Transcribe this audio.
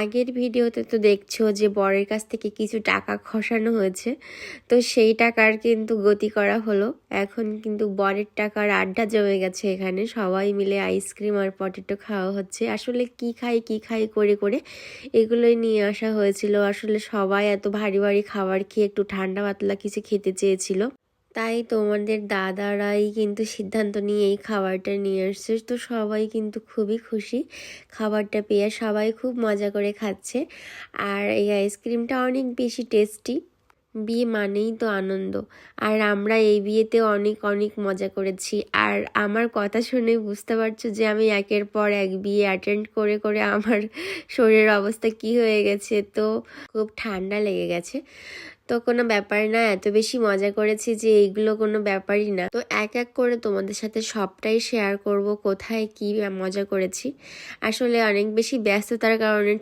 আগের ভিডিওতে তো দেখছো যে বরের কাছ থেকে কিছু টাকা খসানো হয়েছে, তো সেই টাকার কিন্তু গতি করা হলো। এখন কিন্তু বরের টাকার আড্ডা জমে গেছে এখানে, সবাই মিলে আইসক্রিম আর পটেটো খাওয়া হচ্ছে। আসলে কি খাই করে করে এগুলোই নিয়ে আসা হয়েছিল। আসলে সবাই এত ভারী ভারী খাবার খেয়ে একটু ঠান্ডা পাতলা কিছু খেতে চেয়েছিল, তাই তোমাদের দাদারাই কিন্তু সিদ্ধান্ত নিয়ে এই খাবারটা নিয়ে আসছে। তো সবাই কিন্তু খুবই খুশি খাবারটা পেয়ে, সবাই খুব মজা করে খাচ্ছে। আর এই আইসক্রিমটা অনেক বেশি টেস্টি। বিয়ে মানেই তো আনন্দ, আর আমরা এই বিয়েতে অনেক অনেক মজা করেছি। আর আমার কথা শুনে বুঝতে পারছো যে আমি একের পর এক বিয়ে অ্যাটেন্ড করে করে আমার শরীরের অবস্থা কি হয়ে গেছে। তো খুব ঠান্ডা লেগে গেছে, তো কোনো ব্যাপার না, এত বেশি মজা করেছি যে এইগুলো কোনো ব্যাপারই না। তো এক এক করে তোমাদের সাথে সবটাই শেয়ার করব, কোথায় কি মজা করেছি। আসলে অনেক বেশি ব্যস্ততার কারণে